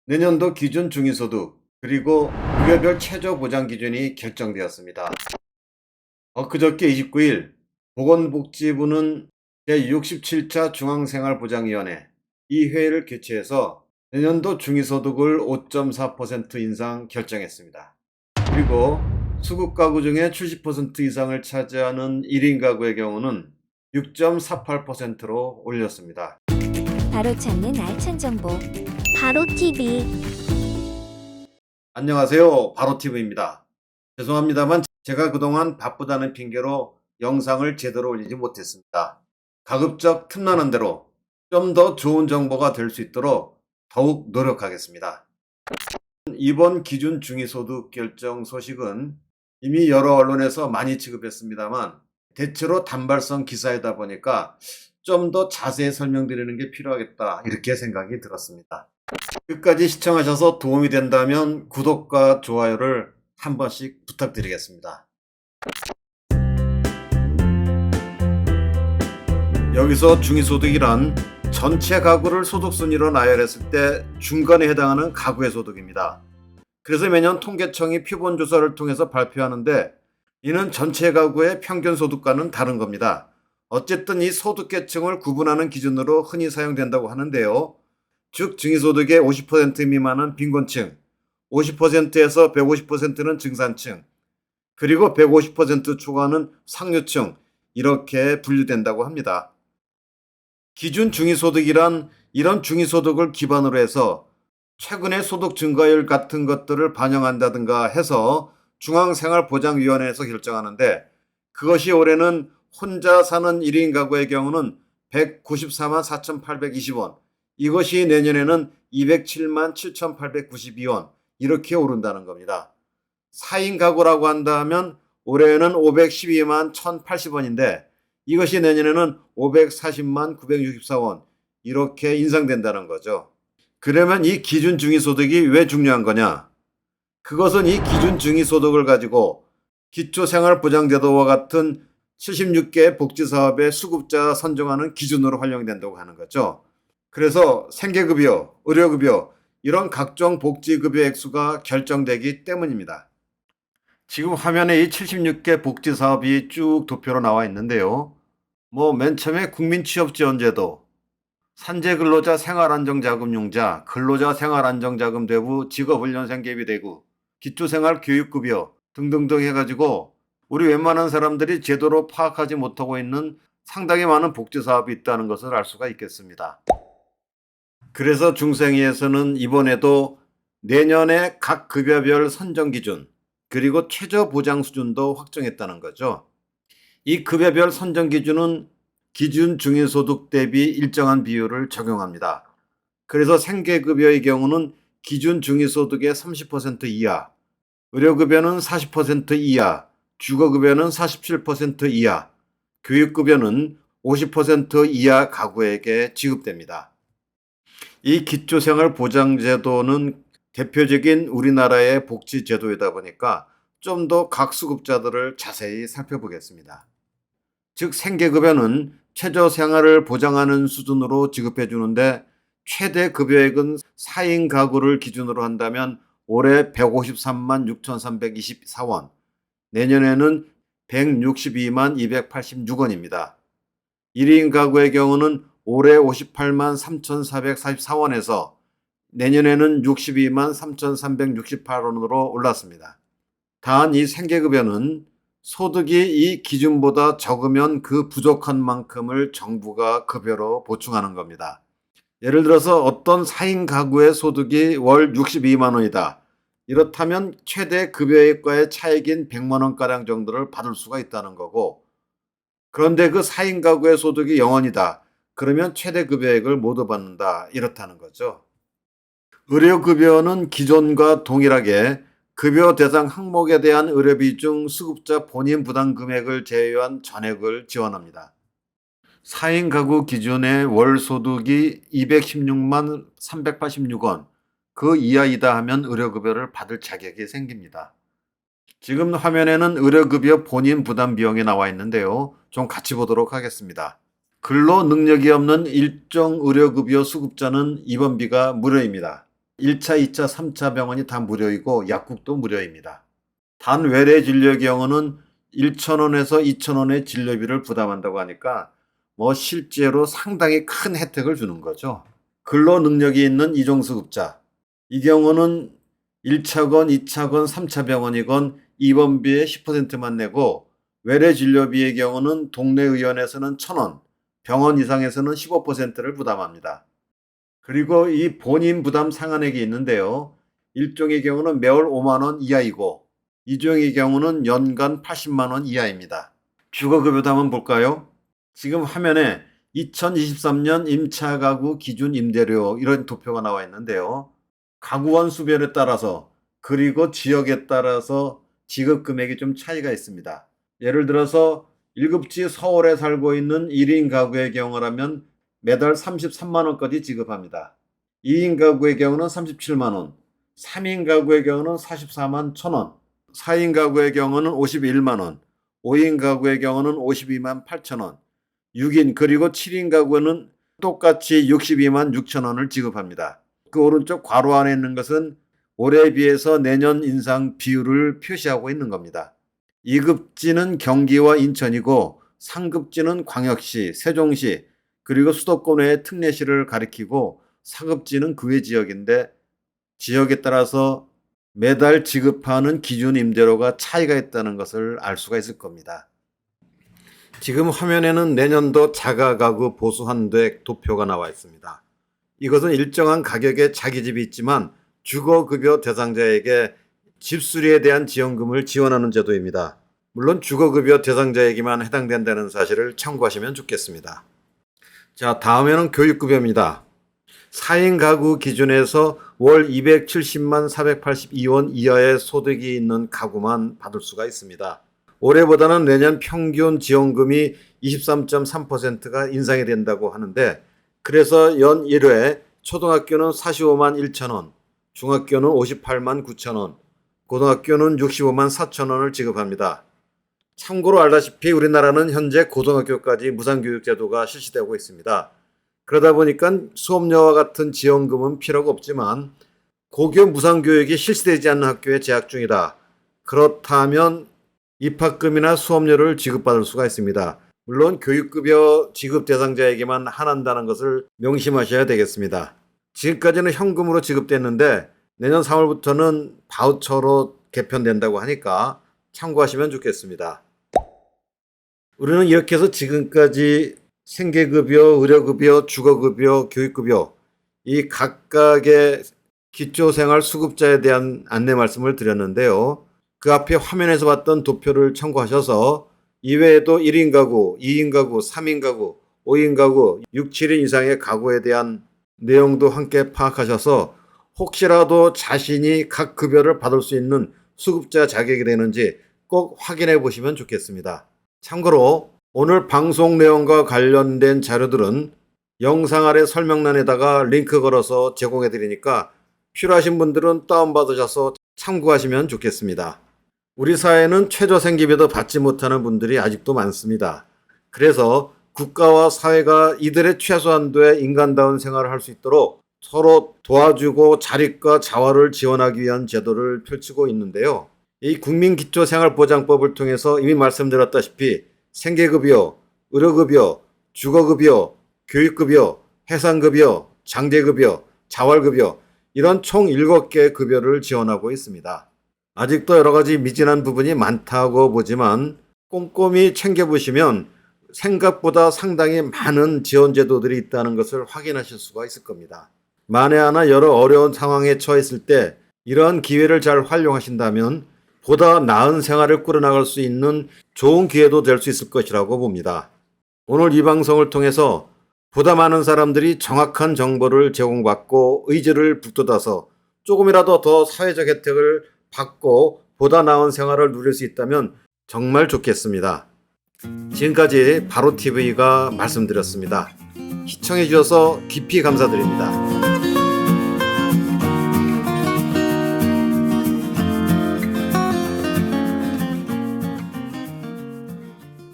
내년도 기준 중위소득 그리고 급여별 최저보장 기준이 결정되었습니다. 그저께 29일 보건복지부는 제67차 중앙생활보장위원회 이 회의를 개최해서 내년도 중위소득을 5.4% 인상 결정했습니다. 그리고 수급가구 중에 70% 이상을 차지하는 1인 가구의 경우는 6.48%로 올렸습니다. 바로 찾는 알찬 정보 바로 TV. 안녕하세요. 바로TV입니다. 죄송합니다만 제가 그동안 바쁘다는 핑계로 영상을 제대로 올리지 못했습니다. 가급적 틈나는 대로 좀 더 좋은 정보가 될 수 있도록 더욱 노력하겠습니다. 이번 기준 중위소득 결정 소식은 이미 여러 언론에서 많이 취급했습니다만 대체로 단발성 기사이다 보니까 좀 더 자세히 설명드리는 게 필요하겠다 이렇게 생각이 들었습니다. 끝까지 시청하셔서 도움이 된다면 구독과 좋아요를 한 번씩 부탁드리겠습니다. 여기서 중위소득이란 전체 가구를 소득순위로 나열했을 때 중간에 해당하는 가구의 소득입니다. 그래서 매년 통계청이 표본조사를 통해서 발표하는데 이는 전체 가구의 평균 소득과는 다른 겁니다. 어쨌든 이 소득계층을 구분하는 기준으로 흔히 사용된다고 하는데요. 즉 중위소득의 50% 미만은 빈곤층, 50%에서 150%는 중산층, 그리고 150% 초과는 상류층 이렇게 분류된다고 합니다. 기준 중위소득이란 이런 중위소득을 기반으로 해서 최근의 소득 증가율 같은 것들을 반영한다든가 해서 중앙생활보장위원회에서 결정하는데 그것이 올해는 혼자 사는 1인 가구의 경우는 194만 4,820원, 이것이 내년에는 207만 7,892원 이렇게 오른다는 겁니다. 4인 가구라고 한다면 올해는 512만 1,080원인데 이것이 내년에는 540만 964원 이렇게 인상된다는 거죠. 그러면 이 기준 중위소득이 왜 중요한 거냐? 그것은 이 기준 중위소득을 가지고 기초생활보장제도와 같은 76개 복지사업의 수급자 선정하는 기준으로 활용된다고 하는 거죠. 그래서 생계급여, 의료급여 이런 각종 복지급여 액수가 결정되기 때문입니다. 지금 화면에 이 76개 복지사업이 쭉 도표로 나와 있는데요. 맨 처음에 국민취업지원제도, 산재근로자 생활안정자금융자, 근로자 생활안정자금 대부, 직업훈련생계비 대구, 기초생활교육급여 등등등 해가지고 우리 웬만한 사람들이 제대로 파악하지 못하고 있는 상당히 많은 복지사업이 있다는 것을 알 수가 있겠습니다. 그래서 중생위에서는 이번에도 내년에 각 급여별 선정 기준 그리고 최저 보장 수준도 확정했다는 거죠. 이 급여별 선정 기준은 기준 중위소득 대비 일정한 비율을 적용합니다. 그래서 생계급여의 경우는 기준 중위소득의 30% 이하, 의료급여는 40% 이하, 주거급여는 47% 이하, 교육급여는 50% 이하 가구에게 지급됩니다. 이 기초생활보장제도는 대표적인 우리나라의 복지제도이다 보니까 좀 더 각 수급자들을 자세히 살펴보겠습니다. 즉 생계급여는 최저생활을 보장하는 수준으로 지급해 주는데 최대 급여액은 4인 가구를 기준으로 한다면 올해 153만 6,324원, 내년에는 162만 286원입니다. 1인 가구의 경우는 올해 58만 3,444원에서 내년에는 62만 3,368원으로 올랐습니다. 단 이 생계급여는 소득이 이 기준보다 적으면 그 부족한 만큼을 정부가 급여로 보충하는 겁니다. 예를 들어서 어떤 4인 가구의 소득이 월 62만 원이다. 이렇다면 최대 급여액과의 차익인 100만 원가량 정도를 받을 수가 있다는 거고, 그런데 그 4인 가구의 소득이 0원이다. 그러면 최대 급여액을 못 받는다. 이렇다는 거죠. 의료급여는 기존과 동일하게 급여 대상 항목에 대한 의료비 중 수급자 본인 부담 금액을 제외한 전액을 지원합니다. 4인 가구 기준의 월 소득이 216만 386원, 그 이하이다 하면 의료급여를 받을 자격이 생깁니다. 지금 화면에는 의료급여 본인 부담 비용이 나와 있는데요. 좀 같이 보도록 하겠습니다. 근로 능력이 없는 일종 의료급여 수급자는 입원비가 무료입니다. 1차, 2차, 3차 병원이 다 무료이고 약국도 무료입니다. 단 외래 진료의 경우는 1,000원에서 2,000원의 진료비를 부담한다고 하니까 실제로 상당히 큰 혜택을 주는 거죠. 근로 능력이 있는 이종수급자, 이 경우는 1차건, 2차건, 3차 병원이건 입원비의 10%만 내고 외래 진료비의 경우는 동네 의원에서는 1,000원, 병원 이상에서는 15%를 부담합니다. 그리고 이 본인 부담 상한액이 있는데요. 1종의 경우는 매월 5만 원 이하이고 2종의 경우는 연간 80만 원 이하입니다. 주거급여도 한번 볼까요? 지금 화면에 2023년 임차 가구 기준 임대료 이런 도표가 나와 있는데요. 가구원 수별에 따라서 그리고 지역에 따라서 지급 금액이 좀 차이가 있습니다. 예를 들어서 1급지 서울에 살고 있는 1인 가구의 경우라면 매달 33만 원까지 지급합니다. 2인 가구의 경우는 37만 원, 3인 가구의 경우는 44만 1,000원, 4인 가구의 경우는 51만 원, 5인 가구의 경우는 52만 8천 원, 6인 그리고 7인 가구는 똑같이 62만 6천 원을 지급합니다. 그 오른쪽 괄호 안에 있는 것은 올해에 비해서 내년 인상 비율을 표시하고 있는 겁니다. 2급지는 경기와 인천이고 3급지는 광역시, 세종시, 그리고 수도권 외의 특례시를 가리키고 4급지는 그 외 지역인데 지역에 따라서 매달 지급하는 기준 임대료가 차이가 있다는 것을 알 수가 있을 겁니다. 지금 화면에는 내년도 자가가구 보수 한도액 도표가 나와 있습니다. 이것은 일정한 가격의 자기 집이 있지만 주거급여 대상자에게 집수리에 대한 지원금을 지원하는 제도입니다. 물론 주거급여 대상자에게만 해당된다는 사실을 참고하시면 좋겠습니다. 자, 다음에는 교육급여입니다. 4인 가구 기준에서 월 270만 482원 이하의 소득이 있는 가구만 받을 수가 있습니다. 올해보다는 내년 평균 지원금이 23.3%가 인상이 된다고 하는데 그래서 연 1회 초등학교는 45만 1천 원, 중학교는 58만 9천 원, 고등학교는 65만 4천 원을 지급합니다. 참고로 알다시피 우리나라는 현재 고등학교까지 무상교육제도가 실시되고 있습니다. 그러다 보니까 수업료와 같은 지원금은 필요가 없지만 고교 무상교육이 실시되지 않는 학교에 재학 중이다. 그렇다면 입학금이나 수업료를 지급받을 수가 있습니다. 물론 교육급여 지급 대상자에게만 한한다는 것을 명심하셔야 되겠습니다. 지금까지는 현금으로 지급됐는데 내년 3월부터는 바우처로 개편된다고 하니까 참고하시면 좋겠습니다. 우리는 이렇게 해서 지금까지 생계급여, 의료급여, 주거급여, 교육급여 이 각각의 기초생활수급자에 대한 안내 말씀을 드렸는데요. 그 앞에 화면에서 봤던 도표를 참고하셔서 이외에도 1인 가구, 2인 가구, 3인 가구, 5인 가구, 6, 7인 이상의 가구에 대한 내용도 함께 파악하셔서 혹시라도 자신이 각 급여를 받을 수 있는 수급자 자격이 되는지 꼭 확인해 보시면 좋겠습니다. 참고로 오늘 방송 내용과 관련된 자료들은 영상 아래 설명란에다가 링크 걸어서 제공해 드리니까 필요하신 분들은 다운받으셔서 참고하시면 좋겠습니다. 우리 사회는 최저생계비도 받지 못하는 분들이 아직도 많습니다. 그래서 국가와 사회가 이들의 최소한도의 인간다운 생활을 할 수 있도록 서로 도와주고 자립과 자활을 지원하기 위한 제도를 펼치고 있는데요. 이 국민기초생활보장법을 통해서 이미 말씀드렸다시피 생계급여, 의료급여, 주거급여, 교육급여, 해상급여, 장제급여, 자활급여 이런 총 7개의 급여를 지원하고 있습니다. 아직도 여러 가지 미진한 부분이 많다고 보지만 꼼꼼히 챙겨보시면 생각보다 상당히 많은 지원 제도들이 있다는 것을 확인하실 수가 있을 겁니다. 만에 하나 여러 어려운 상황에 처했을 때 이러한 기회를 잘 활용하신다면 보다 나은 생활을 꾸려나갈 수 있는 좋은 기회도 될 수 있을 것이라고 봅니다. 오늘 이 방송을 통해서 보다 많은 사람들이 정확한 정보를 제공받고 의지를 북돋아서 조금이라도 더 사회적 혜택을 받고 보다 나은 생활을 누릴 수 있다면 정말 좋겠습니다. 지금까지 바로TV가 말씀드렸습니다. 시청해 주셔서 깊이 감사드립니다.